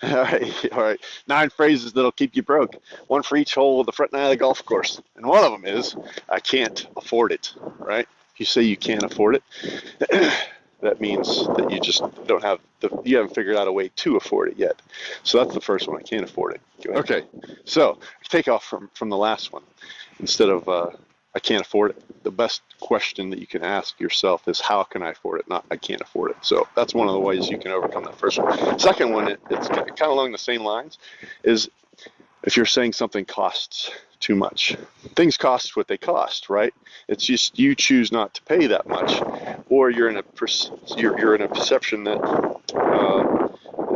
All right, all right. 9 phrases that'll keep you broke. One for each hole of the front nine of the golf course. And one of them is, I can't afford it, right? If you say you can't afford it, that means that you just don't have you haven't figured out a way to afford it yet. So that's the first one. I can't afford it. Okay, so take off from the last one. Instead of I can't afford it, the best question that you can ask yourself is how can I afford it, not I can't afford it. So that's one of the ways you can overcome that first one. Second one, it's kind of along the same lines, is if you're saying something costs too much. Things cost what they cost, right? It's just you choose not to pay that much, or you're in a perception that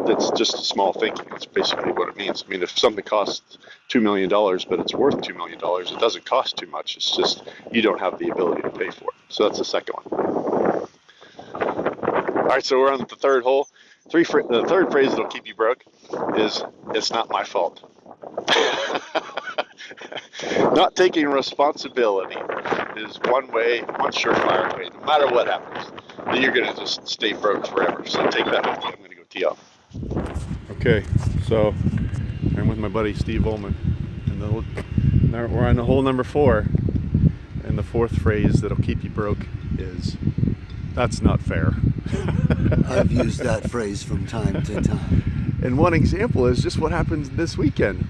that's just small thinking. That's basically what it means. I mean, if something costs $2 million, but it's worth $2 million, it doesn't cost too much. It's just you don't have the ability to pay for it. So that's the second one. All right, so we're on the third hole. The third phrase that'll keep you broke is "It's not my fault." Not taking responsibility is one surefire way, no matter what happens, that you're going to just stay broke forever. So take that with you. I'm going to go tee off. Okay, so I'm with my buddy Steve Ullman, and we're on the hole number 4, and the fourth phrase that'll keep you broke is, "That's not fair." I've used that phrase from time to time. And one example is just what happened this weekend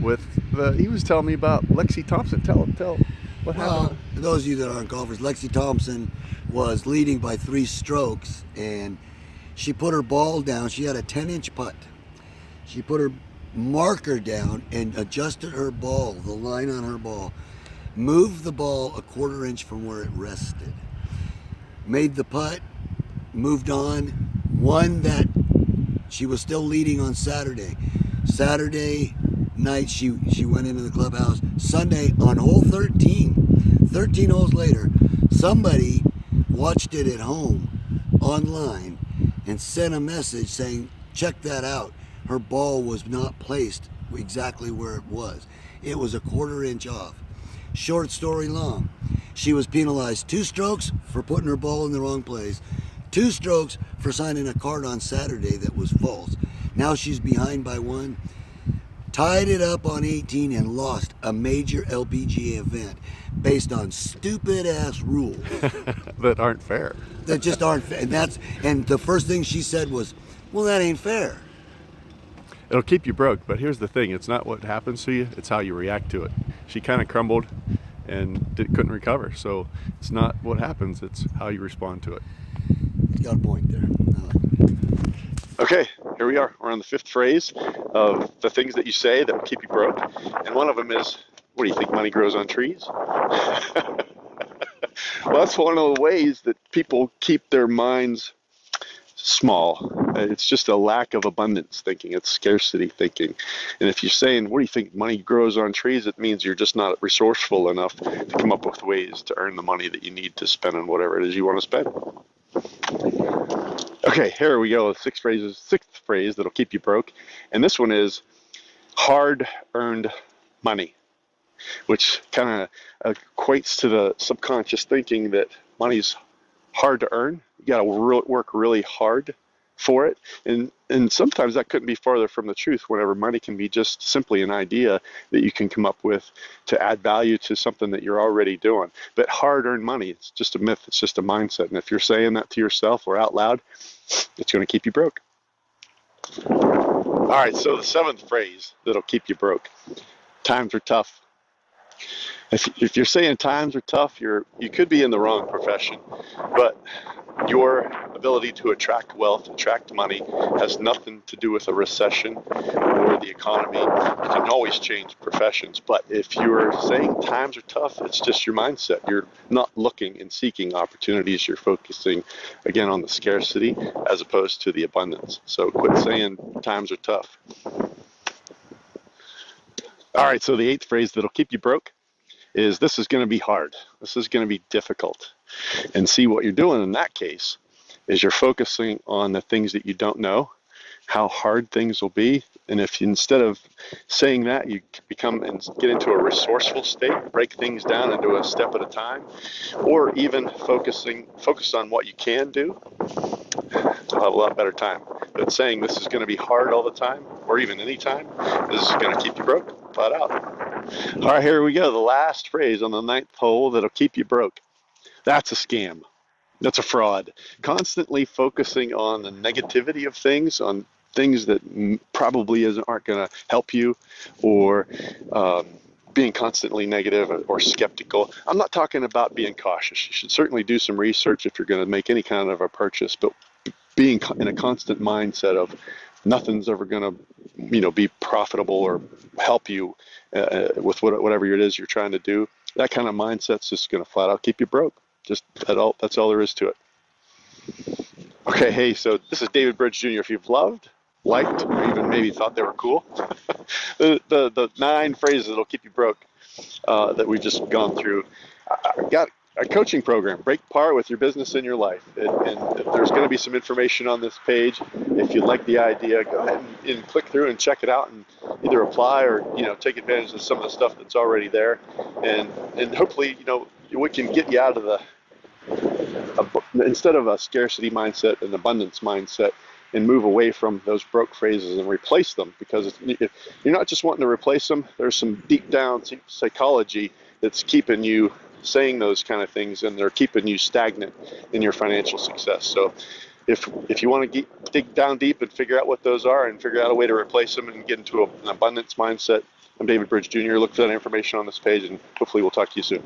he was telling me about Lexi Thompson. Tell what happened. For those of you that aren't golfers, Lexi Thompson was leading by 3 strokes, and she put her ball down. She had a 10-inch putt. She put her marker down and adjusted her ball, the line on her ball, moved the ball a 1/4 inch from where it rested, made the putt, moved on, won that. She was still leading on Saturday. Saturday night she went into the clubhouse. Sunday on hole 13 holes later, somebody watched it at home online and sent a message saying, check that out. Her ball was not placed exactly where it was. It was a 1/4 inch off. Short story long, she was penalized 2 strokes for putting her ball in the wrong place, 2 strokes for signing a card on Saturday that was false. Now she's behind by 1. Tied it up on 18 and lost a major LPGA event based on stupid ass rules that aren't fair. That just aren't fair. And the first thing she said was, "Well, that ain't fair." It'll keep you broke, but here's the thing: it's not what happens to you; it's how you react to it. She kind of crumbled and couldn't recover. So it's not what happens; it's how you respond to it. You got a point there. Okay, here we are. We're on the 5th phrase of the things that you say that will keep you broke. And one of them is, what do you think money grows on trees? Well, that's one of the ways that people keep their minds small. It's just a lack of abundance thinking. It's scarcity thinking. And if you're saying, what do you think money grows on trees? It means you're just not resourceful enough to come up with ways to earn the money that you need to spend on whatever it is you want to spend. Okay, here we go. 6th phrase that'll keep you broke. And this one is hard-earned money, which kind of equates to the subconscious thinking that money's hard to earn. You got to work really hard for it. And sometimes that couldn't be farther from the truth, whenever money can be just simply an idea that you can come up with to add value to something that you're already doing. But hard-earned money, it's just a myth. It's just a mindset. And if you're saying that to yourself or out loud, it's going to keep you broke. All right, so the 7th phrase that'll keep you broke. Times are tough. If you're saying times are tough, you could be in the wrong profession, but your ability to attract wealth, attract money, has nothing to do with a recession or the economy. You can always change professions, but if you're saying times are tough, it's just your mindset. You're not looking and seeking opportunities. You're focusing, again, on the scarcity as opposed to the abundance. So quit saying times are tough. All right, so the 8th phrase that'll keep you broke is, this is going to be hard. This is going to be difficult. And see, what you're doing in that case is you're focusing on the things that you don't know, how hard things will be. And if you, instead of saying that, you become and get into a resourceful state, break things down into a step at a time, or even focus on what you can do, you'll have a lot better time. that saying this is going to be hard all the time, or even any time, is going to keep you broke, flat out. All right, here we go. The last phrase on the ninth hole that'll keep you broke. That's a scam. That's a fraud. Constantly focusing on the negativity of things, on things that probably aren't going to help you, or being constantly negative or skeptical. I'm not talking about being cautious. You should certainly do some research if you're going to make any kind of a purchase, but being in a constant mindset of nothing's ever going to, be profitable or help you with whatever it is you're trying to do. That kind of mindset's just going to flat out keep you broke. Just that's all there is to it. Okay, hey, so this is David Bridge Jr. If you've loved, liked, or even maybe thought they were cool, the 9 phrases that'll keep you broke that we've just gone through. I got a coaching program, Break Par with Your Business and Your Life. And there's going to be some information on this page. If you like the idea, go ahead and click through and check it out and either apply or, take advantage of some of the stuff that's already there. And hopefully, we can get you out of instead of a scarcity mindset, an abundance mindset, and move away from those broke phrases and replace them, because if you're not just wanting to replace them, there's some deep down psychology that's keeping you saying those kind of things, and they're keeping you stagnant in your financial success. So if you want to dig down deep and figure out what those are and figure out a way to replace them and get into an abundance mindset, I'm David Bridge Jr. Look for that information on this page, and hopefully we'll talk to you soon.